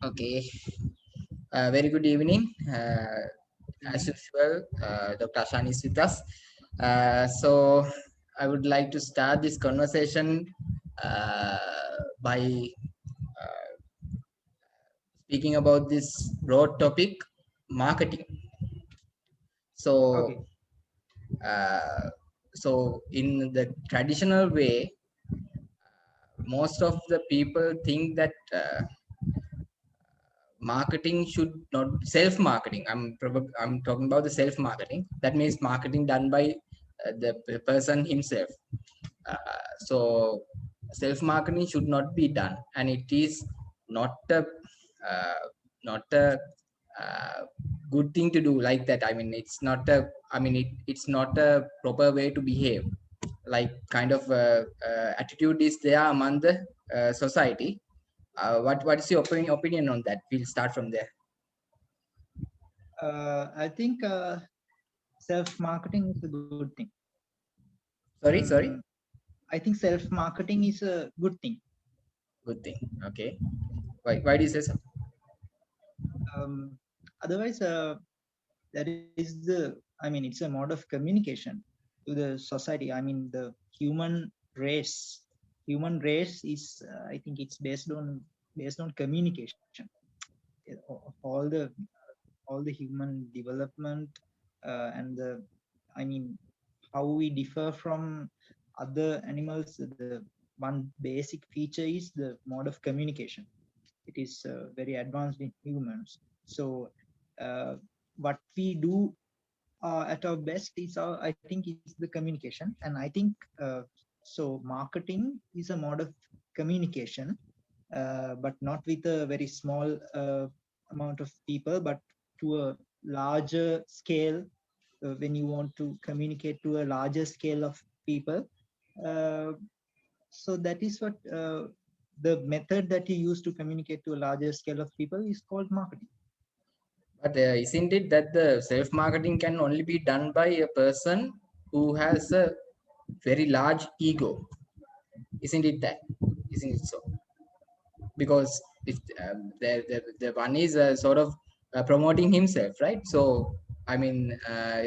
Okay. Very good evening. As Evening. usual, Dr. Ashan is with us. So I would like to start this conversation by speaking about this broad topic, marketing. So, Okay. uh, so in the traditional way, most of the people think that marketing should not self-marketing. I'm talking about the self-marketing. That means marketing done by the person himself. So self-marketing should not be done, and it is not a uh, not a uh, good thing to do like that. I mean, it's not a, it's not a proper way to behave. Like kind of attitude is there among the society. What is your opinion on that? We'll start from there. I think self-marketing is a good thing. Sorry. Mm, I think self-marketing is a good thing. Good thing. Okay. Why do you say so? Otherwise, that is the. I mean, it's a mode of communication to the society. I mean, the human race. Human race is. I think it's based on communication. All the human development and the. I mean, how we differ from other animals, the one basic feature is the mode of communication. It is very advanced in humans. So uh, what we do at our best is I think is the communication. And I think so marketing is a mode of communication, but not with a very small amount of people, but to a larger scale. When you want to communicate to a larger scale of people, uh, so that is what the method that you use to communicate to a larger scale of people is called marketing. But isn't it that the self marketing can only be done by a person who has a very large ego? Isn't it that? Isn't it so? Because if the one is sort of promoting himself, right? So I mean,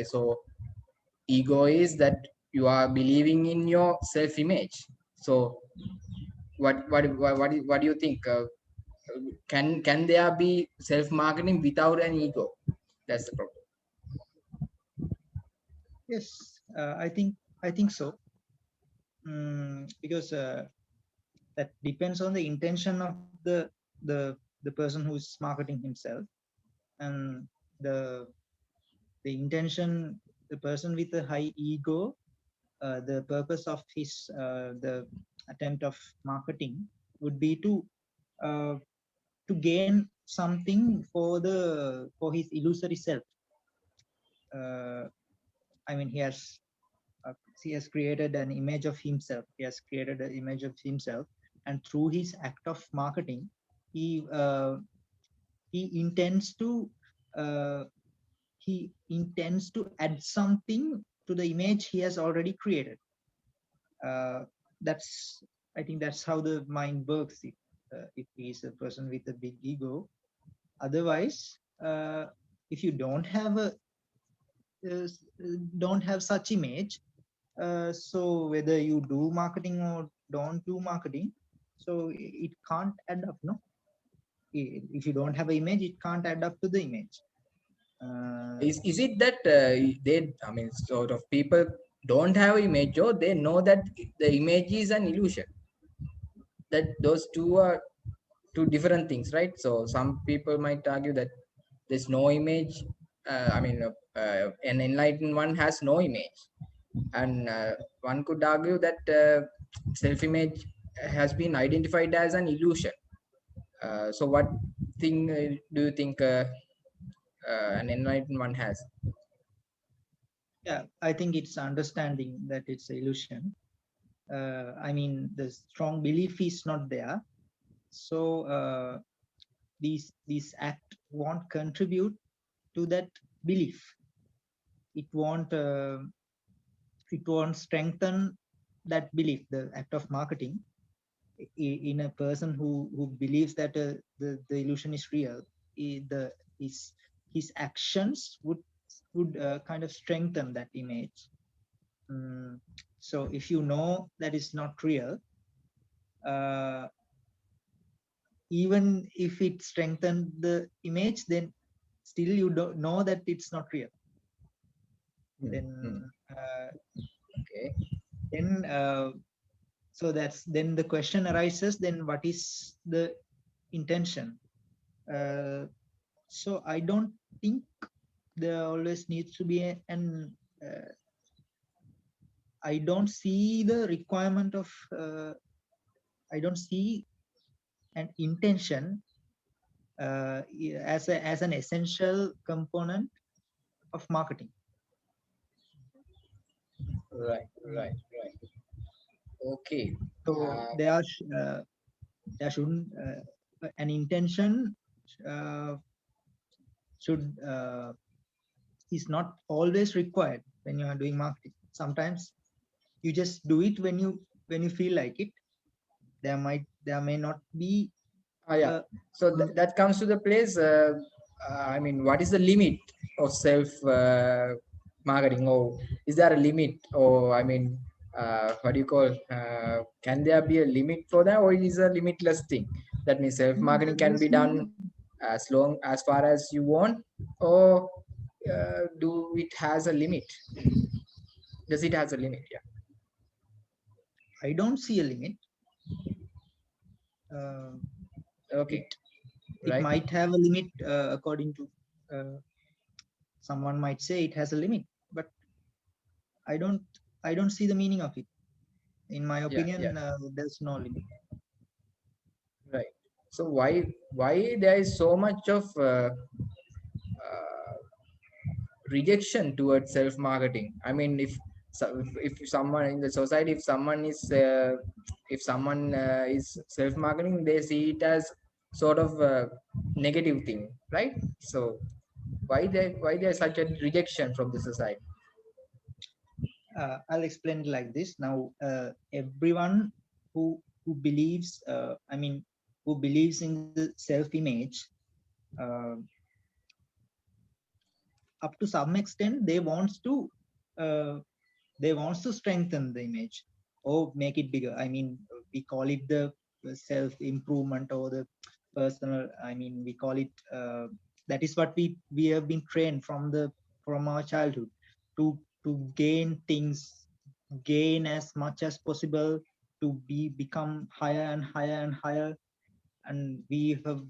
so ego is that you are believing in your self image. So what do you think? Can there be self marketing without an ego? That's the problem. Yes, I think so. Because that depends on the intention of the person who is marketing himself. And the the intention, the person with a high ego, the purpose of his the attempt of marketing would be uh, to gain something for his illusory self. uh, I mean, he has created an image of himself. He has created an image of himself, and through his act of marketing, he uh, he intends to uh, add something to the image he has already created. That's I think that's how the mind works. If he is a person with a big ego, otherwise, if you uh, don't have such image, so whether you do marketing or don't do marketing, so it can't add up, no. If you don't have an image, it can't add up to the image. Is it that they, I mean, sort of people don't have image, or they know that the image is an illusion? That those two are two different things, right? So some people might argue that there's no image. An enlightened one has no image, and one could argue that self-image has been identified as an illusion. So what thing do you think an enlightened one has? Yeah, I think it's understanding that it's illusion. I mean, the strong belief is not there. So these act won't contribute to that belief. It won't strengthen that belief, the act of marketing, in a person who believes that the illusion is real, the his actions would kind of strengthen that image. So if you know that it's not real, even if it strengthens the image, then still you don't know that it's not real. Then okay. then so that's then the question arises, then what is the intention? So I don't think there always needs to be an I don't see the requirement of I don't see an intention as an essential component of marketing. Right. Okay. So there shouldn't an intention should is not always required when you are doing marketing. Sometimes you just do it when you feel like it. There may not be Yeah. So that comes to the place. I mean, what is the limit of self marketing, or is there a limit? Or I mean, what do you call? Can there be a limit for that, or is a limitless thing? That means self marketing can there's be done as far as you want, or do it has a limit? Does it has a limit? Yeah. I don't see a limit. Okay. It might have a limit according to someone might say it has a limit, but I don't see the meaning of it. In my opinion, there's no limit. Right. So why there is so much of rejection towards self marketing? I mean, if someone in the society, if someone is self marketing, they see it as sort of a negative thing, right? So why there such a rejection from the society? I'll explain it like this. Now, everyone who believes, who believes in the self-image, up to some extent, they wants to strengthen the image or make it bigger. I mean, we call it the self-improvement or the personal. I mean, we call it. That is what we have been trained from our childhood to gain things, gain as much as possible, to become higher and higher and higher, and we have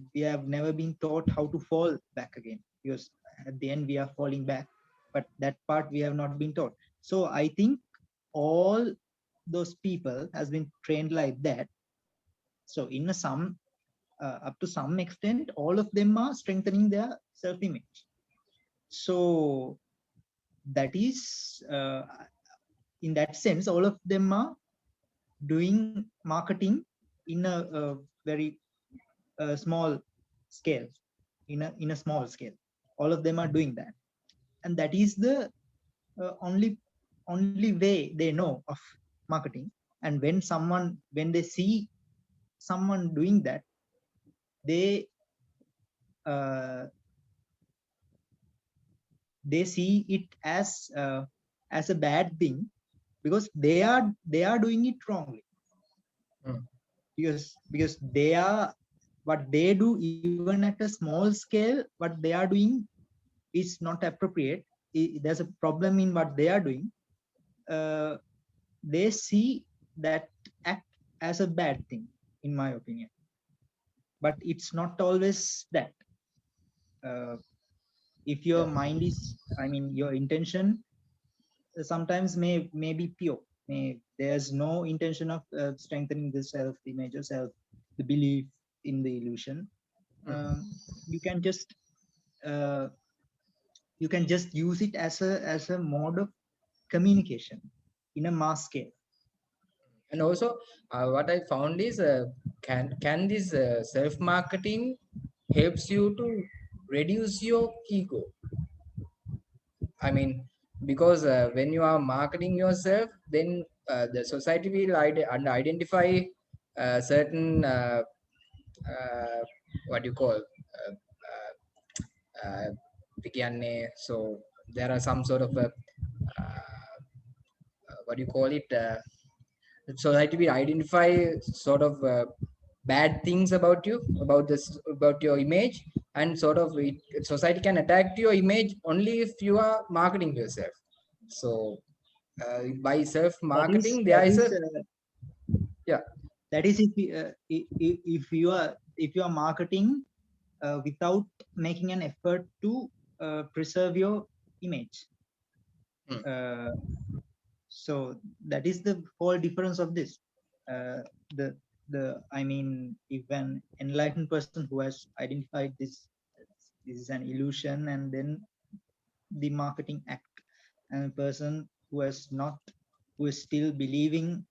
never been taught how to fall back again, because at the end we are falling back, but that part we have not been taught. So I think all those people has been trained like that. So in some up to some extent, all of them are strengthening their self-image. So that is in that sense, all of them are doing marketing in a very small scale, in a small scale. All of them are doing that, and that is the only way they know of marketing. And when they see someone doing that, they see it as a bad thing, because they are doing it wrongly. Because they are, what they do, even at a small scale, what they are doing is not appropriate. There's a problem in what they are doing. They see that act as a bad thing, in my opinion. But it's not always that. If your mind is, your intention sometimes may be pure. There's no intention of strengthening the self-image or the belief in the illusion. You can just use it as a mode of communication in a mass scale. And also, what I found is, can this self marketing helps you to reduce your ego? I mean, because when you are marketing yourself, then the society will identify certain what you call so there are some sort of what do you call it society will identify sort of bad things about you, about this, about your image, and sort of society can attack your image only if you are marketing yourself. So by self That is marketing there that is is a yeah. that is if you are marketing without making an effort to preserve your image. Hmm. So that is the whole difference of this. Uh, the I mean, if an enlightened person who has identified this is an illusion, and then the marketing act, and a person who has not, who is still believing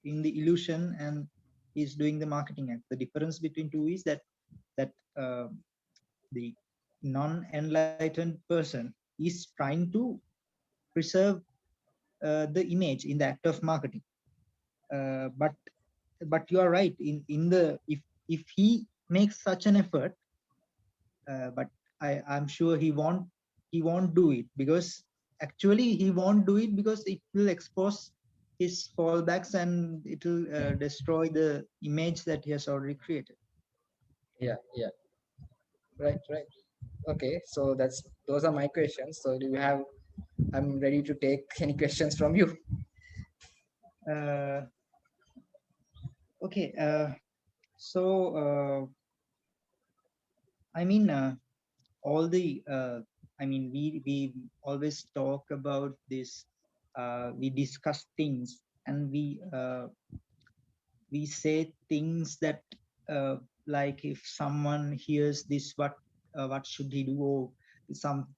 in the illusion and is doing the marketing act. The difference between two is that the non-enlightened person is trying to preserve the image in the act of marketing. But you are right, in the if he makes such an effort, but I'm sure he won't do it, because actually he won't do it because it will expose his fallbacks, and it will destroy the image that he has already created. Yeah, right. Okay, so those are my questions. So do you have, I'm ready to take any questions from you. uh, okay, so I mean, all the I mean, we always talk about this, we discuss things, and we say things that, like, if someone hears this, what should he do? Or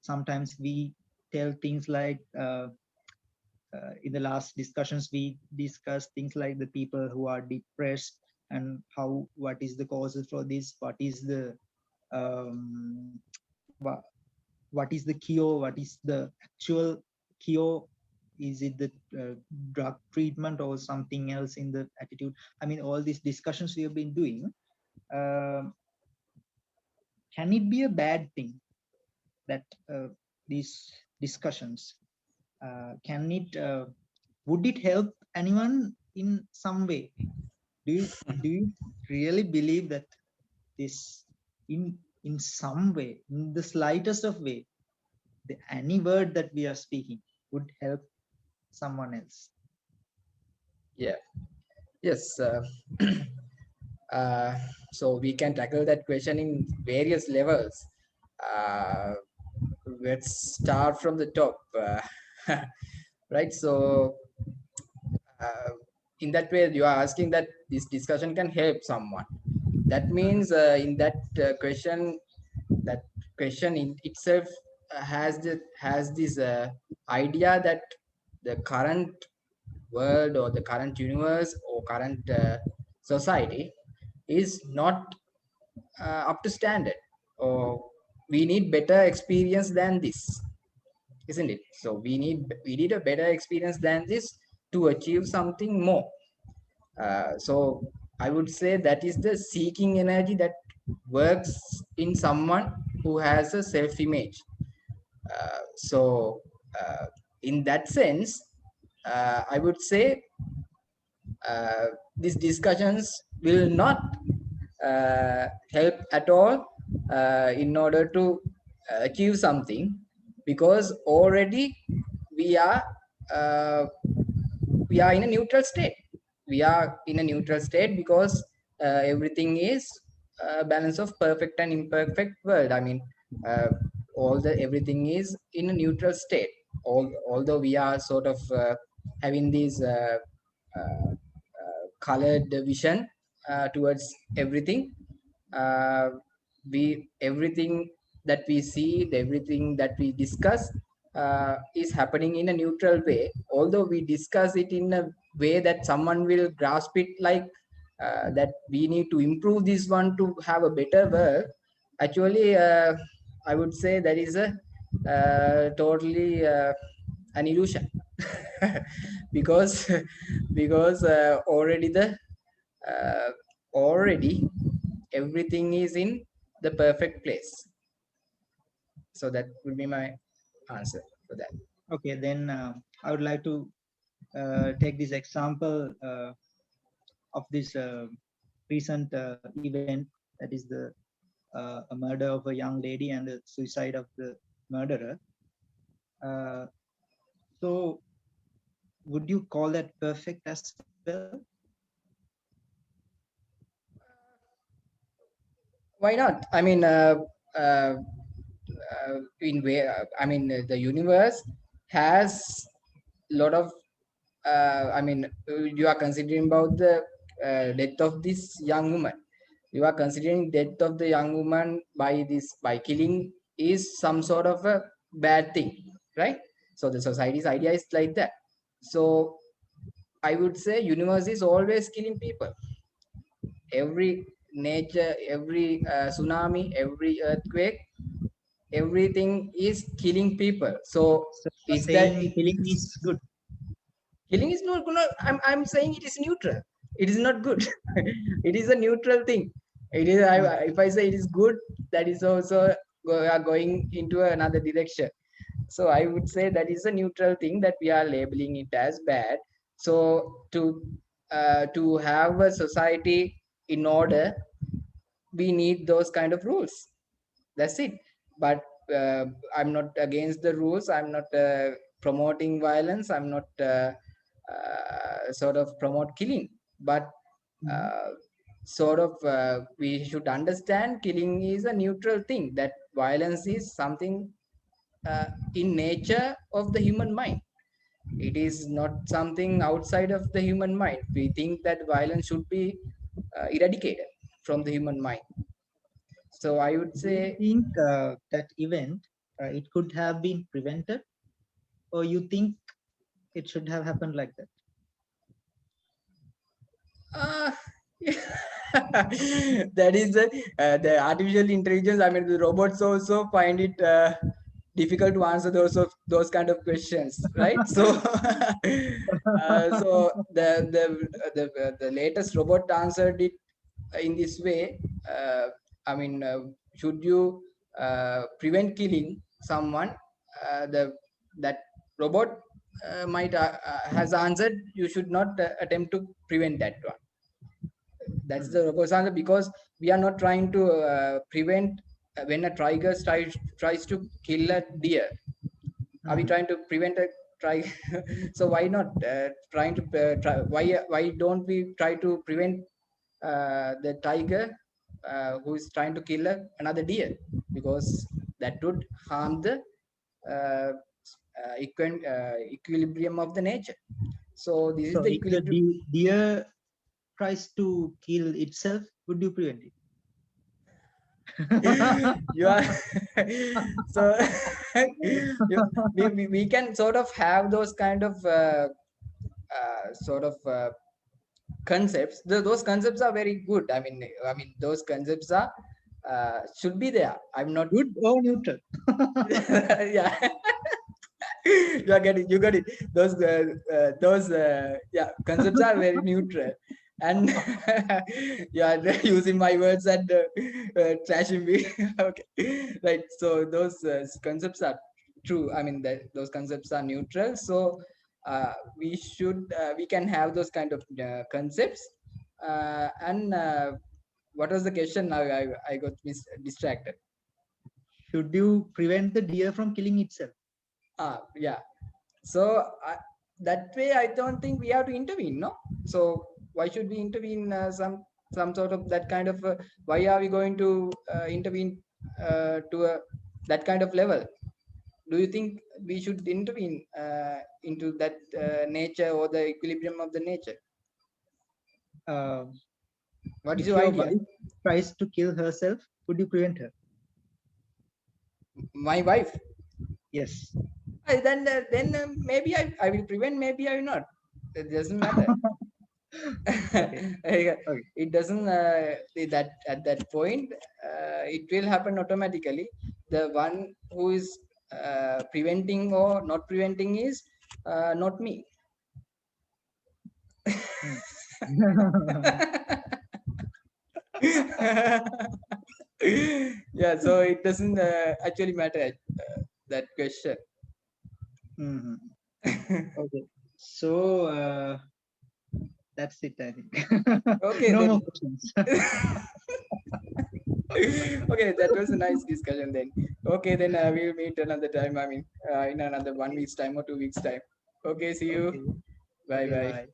sometimes we tell things like, in the last discussions we discussed things like the people who are depressed, and how, what is the causes for this, what is the um, wha- what is the cure, what is the actual cure, is it the drug treatment or something else in the attitude? I mean, all these discussions we have been doing, um, can it be a bad thing that these discussions, can it would it help anyone in some way? Do you really believe that this, in some way, in the slightest of way, any word that we are speaking would help someone else? Yeah. Yes. Uh, so we can tackle that question in various levels. Uh, let's start from the top. Right. So in that way, you are asking that this discussion can help someone. That means in that that question in itself has this idea that the current world or the current universe or current society is not up to standard, or we need better experience than this, isn't it? So we need a better experience than this to achieve something more. So I would say that is the seeking energy that works in someone who has a self image. So in that sense, I would say uh, these discussions will not help at all in order to achieve something, because already we are uh, we are in a neutral state. We are in a neutral state because everything is a balance of perfect and imperfect world. I mean, uh, all the everything is in a neutral state. Although we are sort of having these colored vision towards everything, uh, we everything that we see, everything that we discuss is happening in a neutral way. Although we discuss it in a way that someone will grasp it like that we need to improve this one to have a better world. Actually, I would say that is a totally an illusion. because because uh, already everything is in the perfect place. So that would be my answer for that. Okay, then I would like to take this example of this recent event, that is the a murder of a young lady and the suicide of the murderer. Uh, so, would you call that perfect as well? Why not? I mean, uh, in where I mean, the universe has lot of. I mean, you are considering about the death of this young woman. You are considering death of the young woman by this by killing is some sort of a bad thing, right? So the society's idea is like that. So I would say universe is always killing people. Every nature, every tsunami, every earthquake, everything is killing people. So So, you are is that saying killing is good. killing is not gonna, I'm saying it is neutral. It is not good. It is a neutral thing. It is if I say it is good, that is also are going into another direction. So I would say that is a neutral thing that we are labeling it as bad. So to have a society in order, we need those kind of rules. That's it. But I'm not against the rules. I'm not promoting violence. I'm not sort of promote killing. But Mhm. uh, sort of we should understand killing is a neutral thing. That violence is something in nature of the human mind. It is not something outside of the human mind. We think that violence should be eradicated from the human mind. So I would Do you say, think that event it could have been prevented, or you think it should have happened like that? uh, that is the artificial intelligence. I mean, the robots also find it difficult to answer those kind of questions, right? So, so the latest robot answered it in this way. I mean, should you prevent killing someone? The that robot might has answered, you should not attempt to prevent that one. That's the robot's answer, because we are not trying to prevent when a tiger tries to kill a deer. Are we Mhm. trying to prevent a try? So why not trying to try, why don't we try to prevent the tiger who is trying to kill another deer? Because that would harm the uh, equilibrium of the nature. So this is So, the if the equilibrium. deer tries to kill itself, would you prevent it? You are so we can sort of have those kind of sort of concepts. Those concepts are very good. I mean those concepts are should be there. I'm not Good or neutral? yeah. You got it. Those yeah, concepts are very neutral, and yeah, they're using my words and trashing me. Okay, right. So those concepts are true. I mean, those concepts are neutral. So we can have those kind of concepts. And what was the question? Now I got distracted. Should you prevent the deer from killing itself? Yeah. So that way, I don't think we have to intervene, no? So why should we intervene some sort of that kind of? Why are we going to intervene to that kind of level? Do you think we should intervene into that nature or the equilibrium of the nature? Uh, What is if your your idea? wife tries to kill herself, would you prevent her? My wife. Yes. Then maybe I will prevent. Maybe I will not. It doesn't matter. Okay. Okay. It doesn't that at that point it will happen automatically. The one who is preventing or not preventing is Not me. Yeah, so it doesn't actually matter that question. Mhm. Okay. So that's it, I think. Okay, No then. more questions. Okay, that was a nice discussion then. Okay, then we'll meet another time. I mean, in another 1 week's time or 2 weeks time. Okay, see you. Okay. Bye Okay, bye. bye.